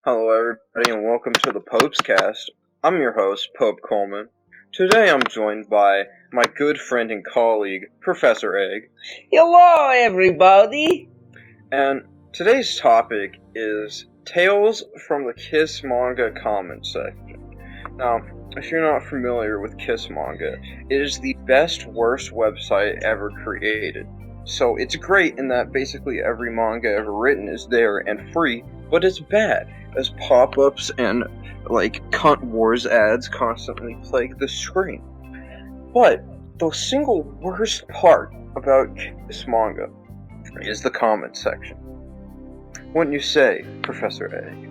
Hello, everybody, and welcome to the Popecast. I'm your host, Pope Coleman. Today I'm joined by my good friend and colleague, Professor Egg. Hello, everybody. And today's topic is Tales from the Kissmanga comment section. Now, if you're not familiar with Kissmanga, it is the best, worst website ever created. So it's great in that basically every manga ever written is there and free, but it's bad, as pop-ups and, cunt wars ads constantly plague the screen. But the single worst part about Kissmanga is the comment section. Wouldn't you say, Professor Egg?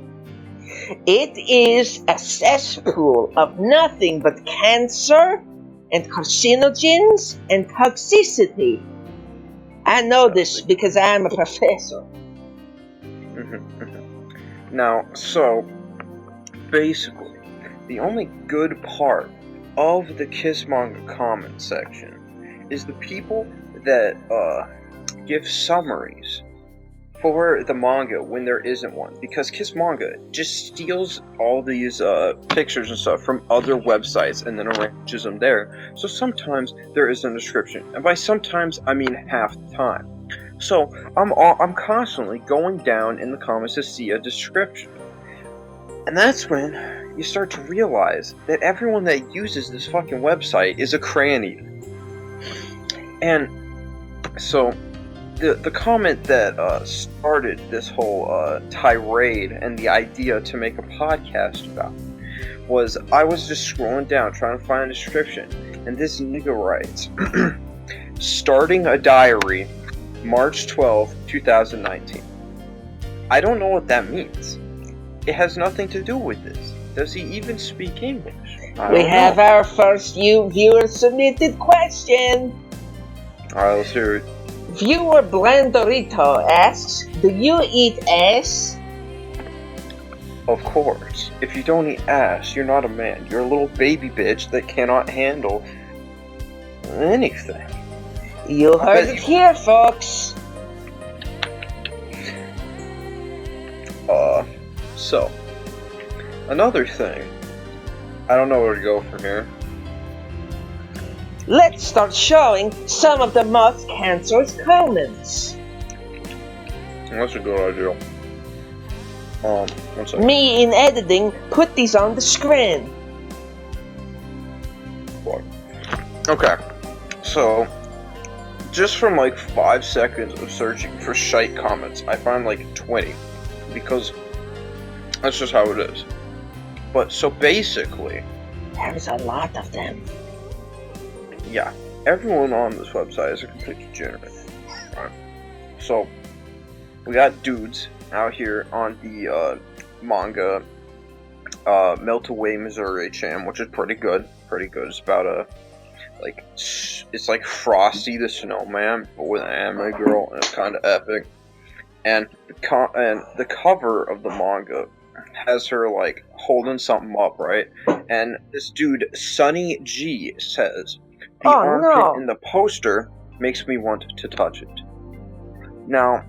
It is a cesspool of nothing but cancer and carcinogens and toxicity. I know this because I am a professor. Now, so, basically, the only good part of the Kissmanga comment section is the people that give summaries for the manga when there isn't one, because Kissmanga just steals all these pictures and stuff from other websites and then arranges them there, so sometimes there is a description, and by sometimes I mean half the time. So I'm constantly going down in the comments to see a description, and that's when you start to realize that everyone that uses this fucking website is a crayon eater. And so the comment that started this whole tirade and the idea to make a podcast about was, I was just scrolling down trying to find a description, and this nigga writes, starting a diary, March 12, 2019. I don't know what that means. It has nothing to do with this. Does he even speak English? We have our first viewer-submitted question. Alright, let's hear it. Viewer Blandorito asks, do you eat ass? Of course. If you don't eat ass, you're not a man. You're a little baby bitch that cannot handle anything. You heard it here, folks. So, another thing. I don't know where to go from here. Let's start showing some of the most cancerous comments. That's a good idea. One second. Me in editing put these on the screen. What? Okay. So, just from 5 seconds of searching for shite comments, I find 20. Because that's just how it is. But, so basically, there's a lot of them. Yeah, everyone on this website is a complete degenerate. Right? So, we got dudes out here on the manga Melt Away Missouri channel, which is pretty good. It's about it's like Frosty the Snowman, but with an anime girl, and it's kind of epic. And the cover of the manga has her holding something up, right? And this dude Sunny G says, the armpit in the poster makes me want to touch it. Now,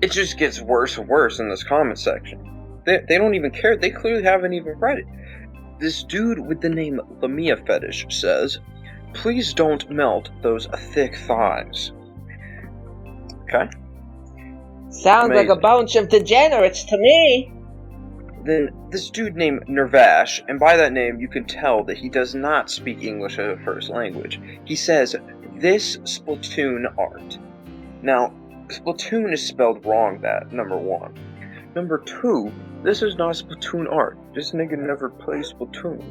it just gets worse and worse in this comment section. They don't even care. They clearly haven't even read it. This dude with the name Lamia Fetish says, please don't melt those thick thighs. Okay? Sounds Amazing. like a bunch of degenerates to me. Then this dude named Nervash, and by that name you can tell that he does not speak English as a first language. He says, this Splatoon art. Now, Splatoon is spelled wrong, that, number one. Number two, this is not Splatoon art. This nigga never plays Splatoon.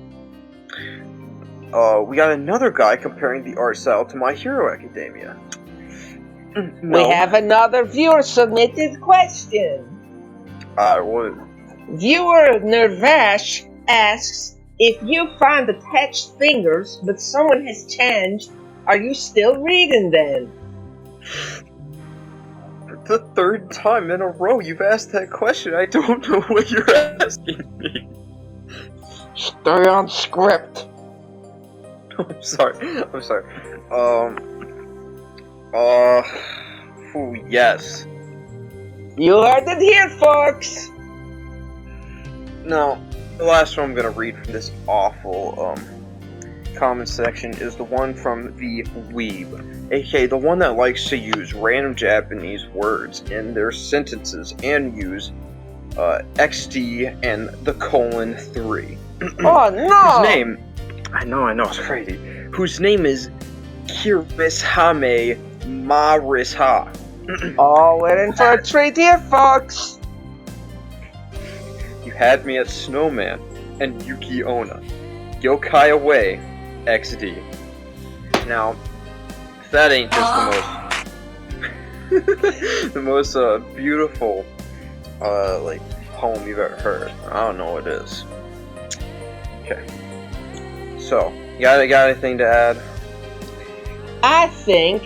We got another guy comparing the art style to My Hero Academia. No. We have another viewer-submitted question. What? Viewer Nervash asks, if you find attached fingers but someone has changed, are you still reading them? For the third time in a row you've asked that question. I don't know what you're asking me. Stay on script. I'm sorry. Yes. You heard it here, folks. Now, the last one I'm gonna read from this awful comment section is the one from the weeb, aka the one that likes to use random Japanese words in their sentences and use XD and the :3. Oh no! Whose name? I know, it's crazy. Whose name is Kirishame Marisha. Oh, we're in for a treat here, folks. You had me at Snowman and Yuki Onna. Yokai away, XD. Now, if that ain't just the most beautiful poem you've ever heard, I don't know what it is. Okay. So, you got anything to add? I think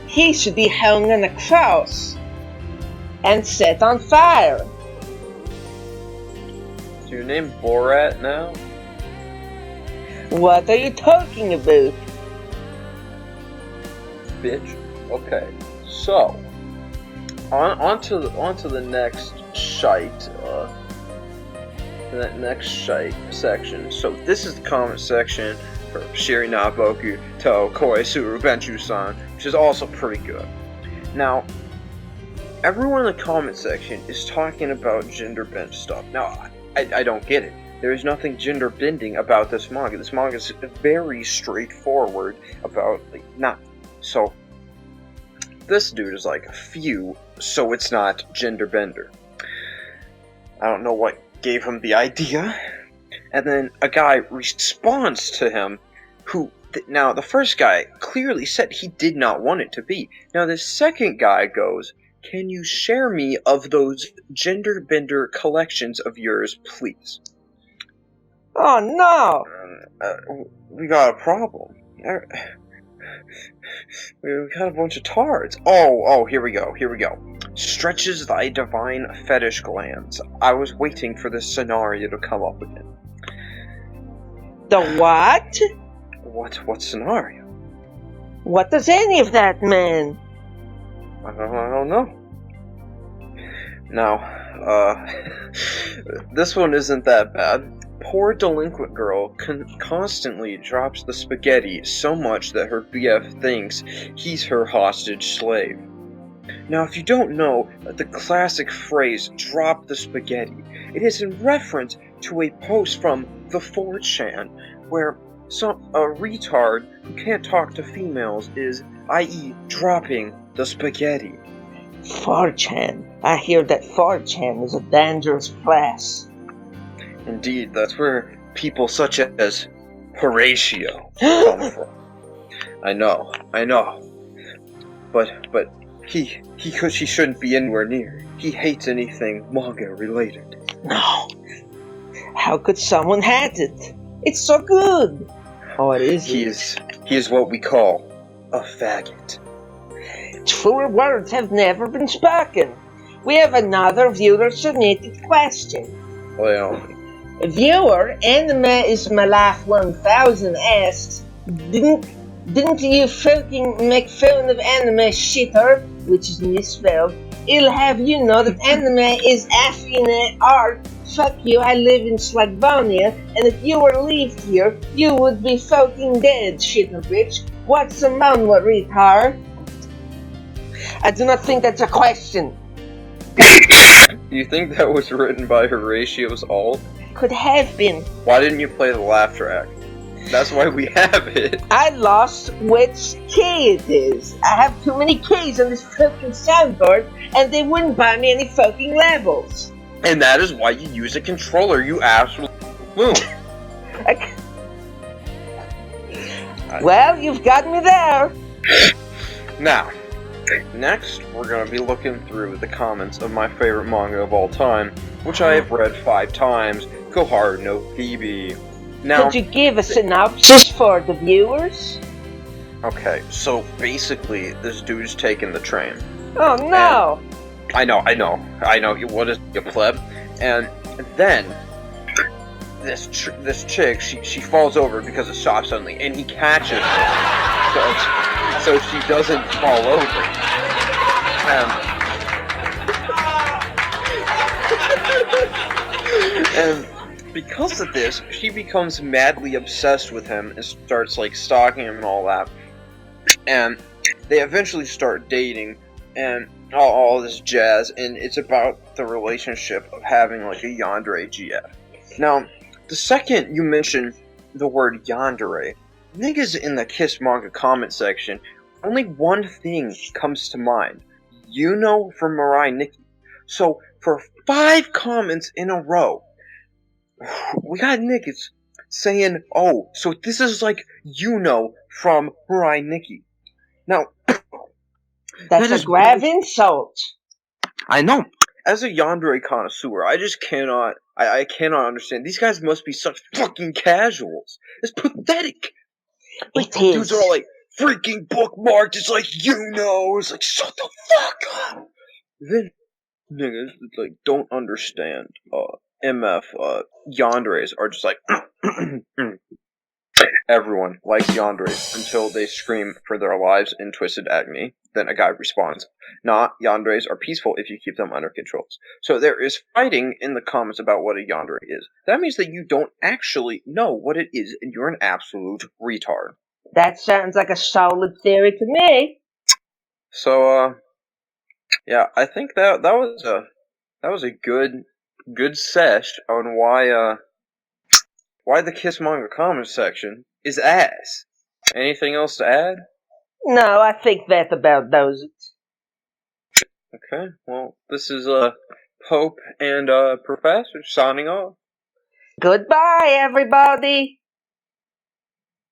he should be hung on a cross and set on fire. Is your name Borat now? What are you talking about? Bitch. Okay. So, on to the next shite. That next shite section. So this is the comment section for Shiri Naboku to Koisuru Benchu-san, which is also pretty good. Now, everyone in the comment section is talking about gender bend stuff. Now, I don't get it. There is nothing gender bending about this manga. This manga is very straightforward about not. So this dude is like, phew, so it's not gender bender. I don't know what gave him the idea. And then a guy responds to him who, now the first guy clearly said he did not want it to be. Now the second guy goes, can you share me of those gender bender collections of yours, please? Oh no! We got a problem. We got a bunch of tards. Oh, here we go. Stretches thy divine fetish glands. I was waiting for this scenario to come up again. The what? What scenario? What does any of that mean? I don't know. Now, this one isn't that bad. Poor delinquent girl constantly drops the spaghetti so much that her BF thinks he's her hostage slave. Now, if you don't know the classic phrase, drop the spaghetti, it is in reference to a post from the 4chan, where a retard who can't talk to females is, i.e., dropping the spaghetti. 4chan. I hear that 4chan is a dangerous place. Indeed, that's where people such as Horatio come from. I know. But he shouldn't be anywhere near. He hates anything manga related. No. How could someone hate it? It's so good. Oh, it is. He is what we call a faggot. Truer words have never been spoken. We have another viewer submitted question. Well, Viewer, Anime is my life 1000 asks, didn't you fucking make fun of anime shitter, which is misspelled? I'll have you know that anime is Athena art. Fuck you, I live in Slagvonia, and if you were lived here, you would be fucking dead, shitter bitch. What's a manhwa, retard? I do not think that's a question. You think that was written by Horatio's alt? Could have been. Why didn't you play the laugh track? That's why we have it. I lost which key it is. I have too many keys on this fucking soundboard, and they wouldn't buy me any fucking levels. And that is why you use a controller, you absolute boom. Well, you've got me there. Now, next we're going to be looking through the comments of my favorite manga of all time, which I have read 5 times, Koharu no Phoebe. Now, could you give a synopsis for the viewers? Okay, so basically, this dude's taking the train. Oh no! I know. What is a pleb? And then this chick, she falls over because it stops suddenly, and he catches her, so she doesn't fall over. And because of this, she becomes madly obsessed with him and starts like stalking him and all that. And they eventually start dating and all this jazz, and it's about the relationship of having like a yandere GF. Now, the second you mention the word yandere, niggas in the Kissmanga comment section, only one thing comes to mind. You know, from Mirai Nikki. So, for 5 comments in a row, we got niggas saying, oh, so this is like from Mirai Nikki. Now, That's a grave insult. I know. As a yandere connoisseur, I just cannot. I cannot understand. These guys must be such fucking casuals. It's pathetic. Like, It is. dudes are all like freaking bookmarked. It's like It's like shut the fuck up. Then niggas like don't understand. MF yanderes are just like everyone likes yanderes until they scream for their lives in twisted agony. Then a guy responds, nah, yanderes are peaceful if you keep them under control. So there is fighting in the comments about what a yandere is. That means that you don't actually know what it is, and you're an absolute retard. That sounds like a solid theory to me. So, yeah, I think that was a good sesh on why the Kissmanga comments section is ass. Anything else to add? No, I think that about does it. Okay, well, this is Pope and Professor signing off. Goodbye, everybody.